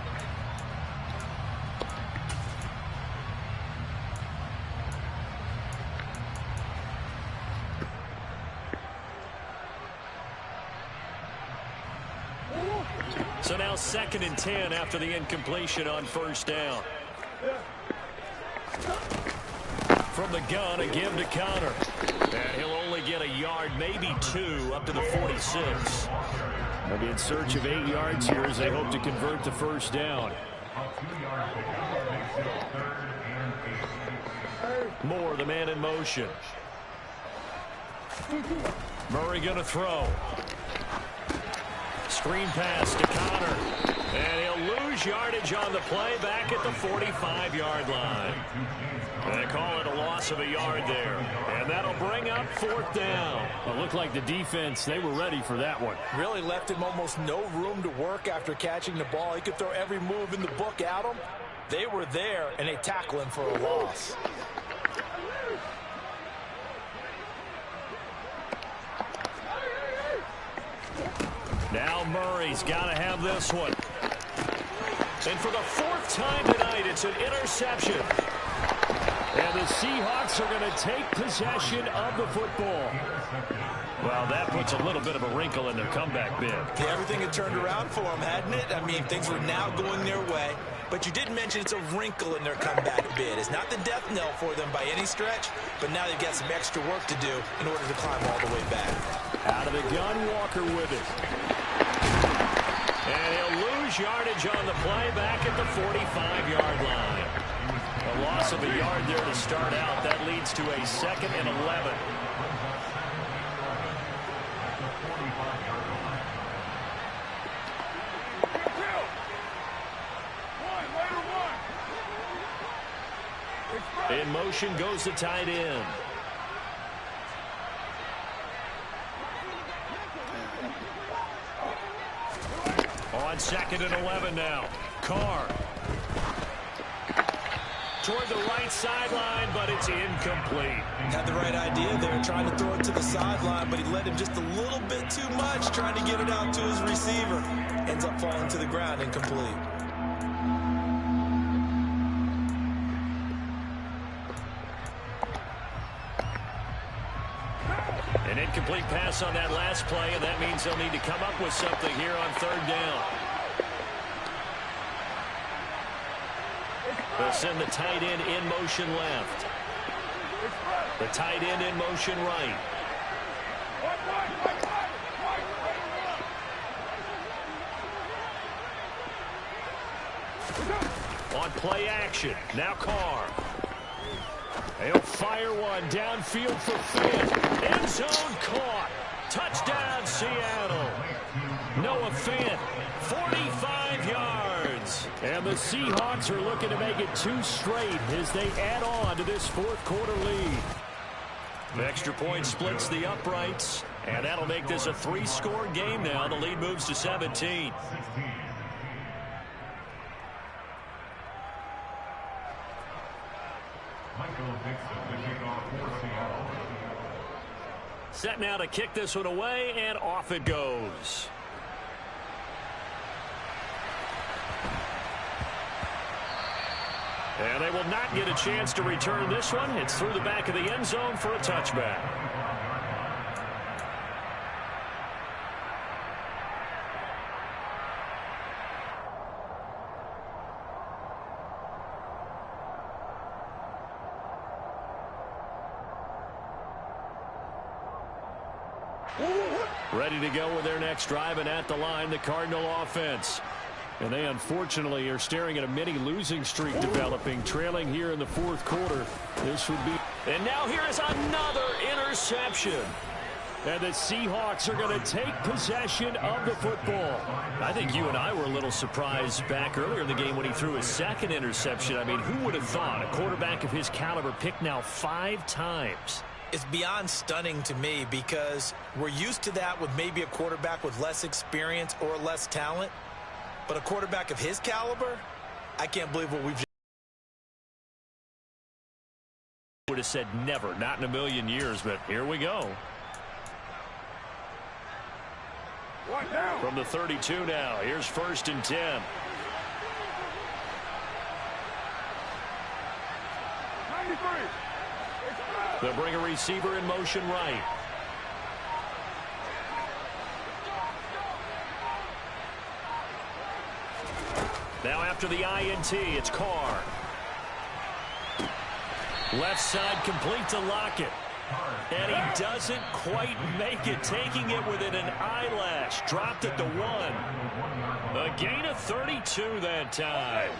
So now 2nd and 10 after the incompletion on first down. from the gun, a give to Connor. And he'll only get a yard, maybe 2, up to the 46. They'll be in search of 8 yards here as they hope to convert the first down. Moore, the man in motion. Murray going to throw. Screen pass to Connor. And he'll lose yardage on the play back at the 45-yard line. They call it a loss of a yard there. And that'll bring up 4th down. It looked like the defense, they were ready for that one. Really left him almost no room to work after catching the ball. He could throw every move in the book at him. They were there, and they tackle him for a loss. Now Murray's got to have this one. And for the 4th time tonight, it's an interception. And the Seahawks are going to take possession of the football. Well, that puts a little bit of a wrinkle in their comeback bid. Yeah, everything had turned around for them, hadn't it? I mean, things were now going their way. But you did mention it's a wrinkle in their comeback bid. It's not the death knell for them by any stretch, but now they've got some extra work to do in order to climb all the way back. Out of the gun, Walker with it. And he'll lose yardage on the play back at the 45-yard line. A loss of a yard there to start out. That leads to a 2nd and 11. In motion goes the tight end. On 2nd and 11 now. Carr. Toward the right sideline, but it's incomplete. Had the right idea there, trying to throw it to the sideline, but he led him just a little bit too much, trying to get it out to his receiver. Ends up falling to the ground, incomplete. An incomplete pass on that last play, and that means they'll need to come up with something here on 3rd down. They'll send the tight end in motion left. The tight end in motion right. On play action, now Carr. He'll fire one downfield for Fant. End zone caught. Touchdown, Seattle. Noah Fant, 45 yards. And the Seahawks are looking to make it 2 straight as they add on to this 4th quarter lead. The extra point splits the uprights, and that'll make this a 3-score game now. The lead moves to 17. Set now to kick this one away, and off it goes. And they will not get a chance to return this one. It's through the back of the end zone for a touchback. Ready to go with their next drive, and at the line, the Cardinal offense. And they unfortunately are staring at a mini losing streak developing, trailing here in the 4th quarter. This would be... And now here is another interception. And the Seahawks are going to take possession of the football. I think you and I were a little surprised back earlier in the game when he threw his 2nd interception. I mean, who would have thought a quarterback of his caliber picked now 5 times? It's beyond stunning to me because we're used to that with maybe a quarterback with less experience or less talent. But a quarterback of his caliber, I can't believe what we've just... Would have said never, not in a million years, but here we go. From the 32 now, here's 1st and 10. 93. They'll bring a receiver in motion right. Now after the INT, it's Carr. Left side complete to Lockett. And he doesn't quite make it, taking it within an eyelash. Dropped it to 1. A gain of 32 that time.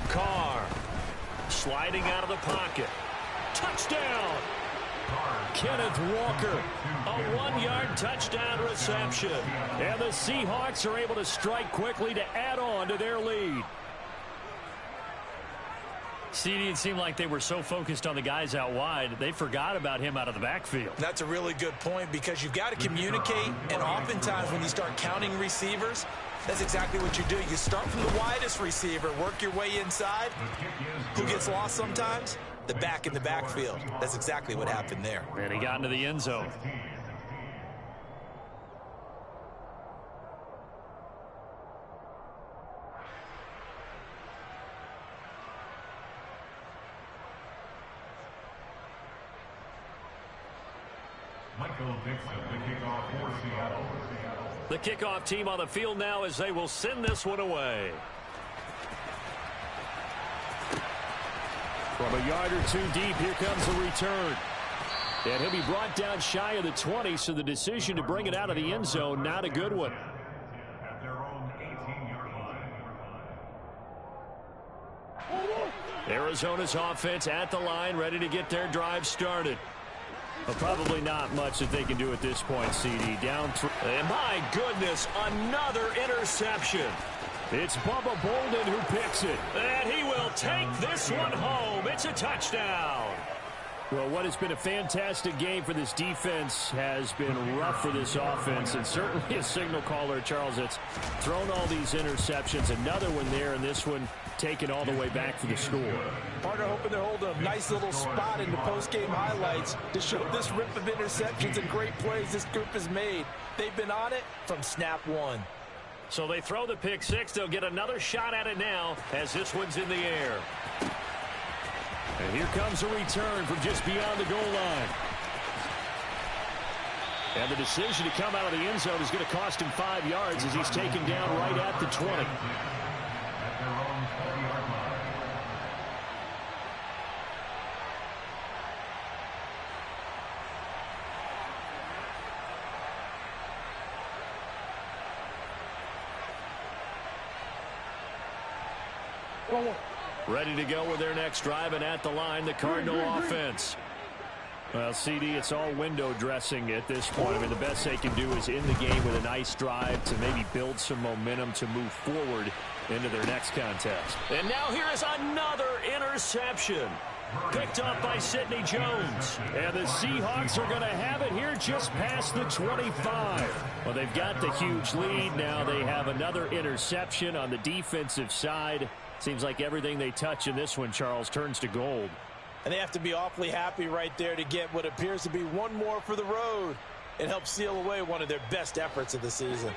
Carr sliding out of the pocket. Touchdown! Kenneth Walker, a 1-yard touchdown reception. And the Seahawks are able to strike quickly to add on to their lead. CD, it seemed like they were so focused on the guys out wide, they forgot about him out of the backfield. That's a really good point because you've got to communicate, and oftentimes when you start counting receivers, that's exactly what you do. You start from the widest receiver, work your way inside. Who gets lost sometimes? The back in the backfield. That's exactly what happened there. And he got into the end zone. Michael Dixon, the kickoff for Seattle. The kickoff team on the field now as they will send this one away. From a yard or 2 deep, here comes the return. And he'll be brought down shy of the 20, so the decision to bring it out of the end zone, not a good one. At their own 18-yard line. Arizona's offense at the line, ready to get their drive started. Well, probably not much that they can do at this point, CD. Down 3. And my goodness, another interception. It's Bubba Bolden who picks it. And he will take this one home. It's a touchdown. Well, what has been a fantastic game for this defense has been rough for this offense, and certainly a signal caller, Charles, that's thrown all these interceptions. Another one there, and this one taken all the way back for the score. Partner hoping they're holding a nice little spot in the post-game highlights to show this rip of interceptions and great plays this group has made. They've been on it from snap 1. So they throw the pick 6. They'll get another shot at it now as this one's in the air. And here comes a return from just beyond the goal line. And the decision to come out of the end zone is going to cost him 5 yards as he's taken down right at the 20. At their own 40-yard line. Ready to go with their next drive, and at the line, the Cardinal offense. Well, CD, it's all window dressing at this point. I mean, the best they can do is in the game with a nice drive to maybe build some momentum to move forward into their next contest. And now here is another interception. Picked up by Sidney Jones. And the Seahawks are going to have it here just past the 25. Well, they've got the huge lead. Now they have another interception on the defensive side. Seems like everything they touch in this one, Charles, turns to gold. And they have to be awfully happy right there to get what appears to be one more for the road and help seal away one of their best efforts of the season.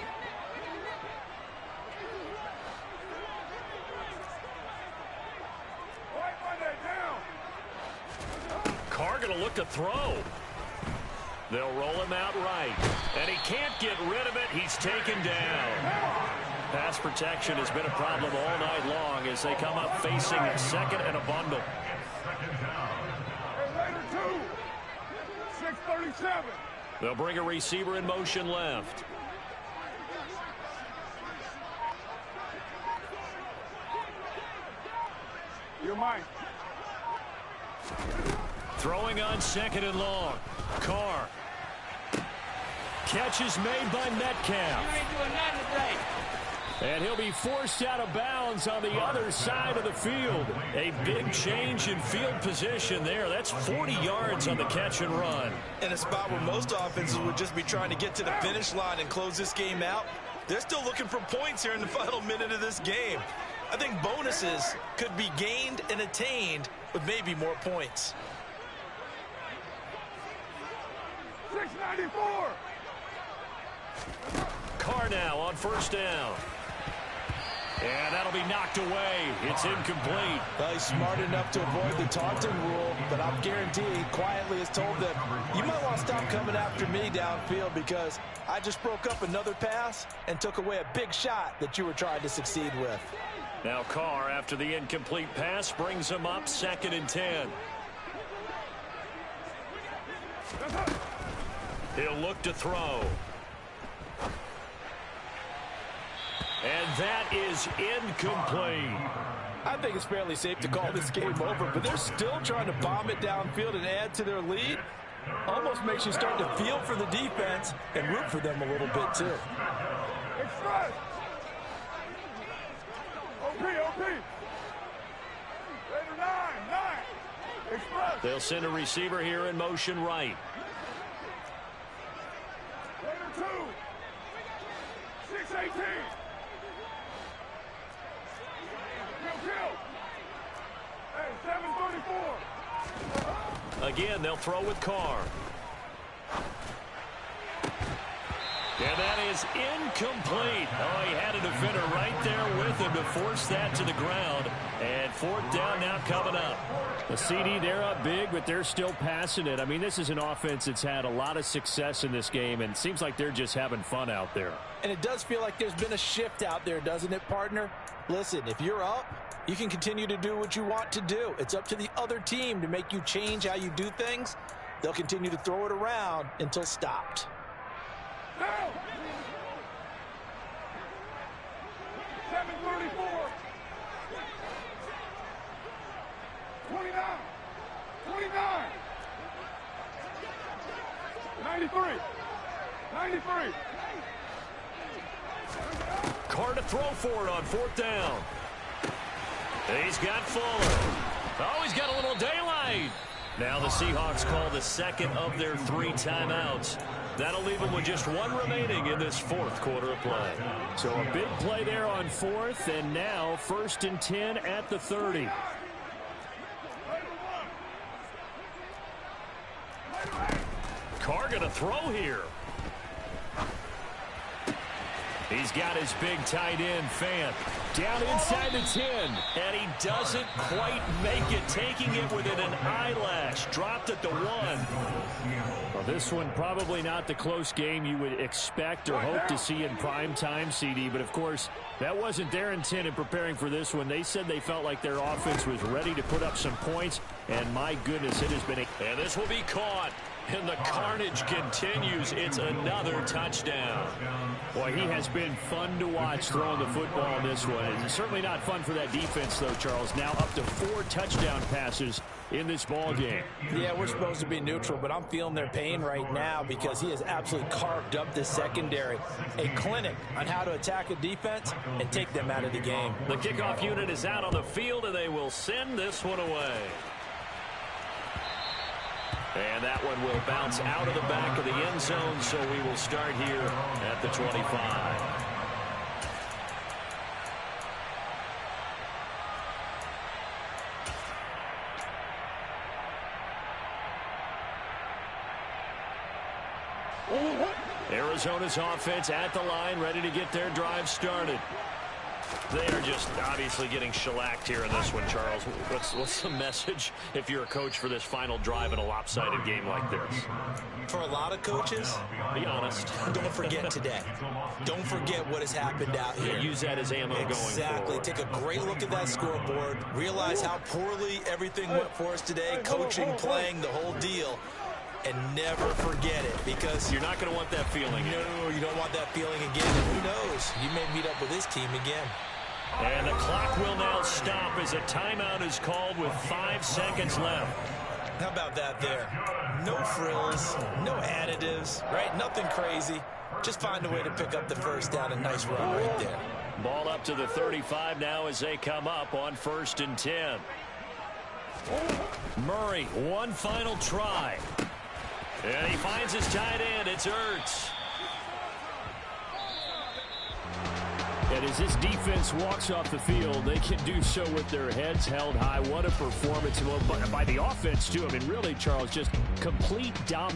Carr going to look to throw. They'll roll him out right. And he can't get rid of it. He's taken down. Pass protection has been a problem all night long as they come up facing a second and a bundle. Later 2. 6:37. They'll bring a receiver in motion left. You're mine. Throwing on second and long. Carr. Catch is made by Metcalf. You ain't doing nothing today. And he'll be forced out of bounds on the other side of the field. A big change in field position there. That's 40 yards on the catch and run. In a spot where most offenses would just be trying to get to the finish line and close this game out, they're still looking for points here in the final minute of this game. I think bonuses could be gained and attained with maybe more points. 694. Carr now on first down. And that'll be knocked away. It's incomplete. Well, he's smart enough to avoid the taunting rule, but I'm guaranteed he quietly has told them, you might want to stop coming after me downfield because I just broke up another pass and took away a big shot that you were trying to succeed with. Now Carr, after the incomplete pass, brings him up 2nd and 10. He'll look to throw. And that is incomplete. I think it's fairly safe to call this game over, but they're still trying to bomb it downfield and add to their lead. Almost makes you start to feel for the defense and root for them a little bit too. Express. OP. Raider 9. Express. They'll send a receiver here in motion right. Raider 2. 618. Kill. Hey, 734. Again, they'll throw with Carr. And that is incomplete. Oh, he had a defender right there with him to force that to the ground. And 4th down now coming up. The CD, they're up big, but they're still passing it. I mean, this is an offense that's had a lot of success in this game, and it seems like they're just having fun out there. And it does feel like there's been a shift out there, doesn't it, partner? Listen, if you're up, you can continue to do what you want to do. It's up to the other team to make you change how you do things. They'll continue to throw it around until stopped. Down. 734. 29. 93. Carr to throw for it on 4th down. He's got Fuller. Oh, he's got a little daylight. Now the Seahawks call the 2nd of their 3 timeouts. That'll leave them with just 1 remaining in this 4th quarter of play. So a big play there on 4th, and now 1st and 10 at the 30. Carr gonna throw here. He's got his big tight end, Fant. Down inside the 10. And he doesn't quite make it, taking it within an eyelash. Dropped at the 1. Well, this one probably not the close game you would expect or hope to see in prime time, CD. But, of course, that wasn't their intent in preparing for this one. They said they felt like their offense was ready to put up some points. And, my goodness, it has been a... And this will be caught. And the carnage continues. It's another touchdown. Boy, he has been fun to watch throwing the football in this one. It's certainly not fun for that defense, though, Charles. Now up to 4 touchdown passes in this ball game. Yeah, we're supposed to be neutral, but I'm feeling their pain right now because he has absolutely carved up this secondary. A clinic on how to attack a defense and take them out of the game. The kickoff unit is out on the field, and they will send this one away. And that one will bounce out of the back of the end zone, so we will start here at the 25. Arizona's offense at the line, ready to get their drive started. They are just obviously getting shellacked here in this one, Charles. What's the message if you're a coach for this final drive in a lopsided game like this? For a lot of coaches, be honest. Don't forget today. Don't forget what has happened out here. Yeah, use that as ammo going forward. Exactly. Take a great look at that scoreboard. Realize how poorly everything went for us today. Coaching, playing, the whole deal. And never forget it, because you're not going to want that feeling. No, you don't want that feeling again. And who knows? You may meet up with this team again. And the clock will now stop as a timeout is called with 5 seconds left. How about that there? No frills, no additives, right? Nothing crazy. Just find a way to pick up the first down. A nice run right there. Ball up to the 35 now as they come up on 1st and 10. Murray, one final try. And he finds his tight end. It's Ertz. And as this defense walks off the field, they can do so with their heads held high. What a performance by the offense, too. I mean, really, Charles, just complete dominance.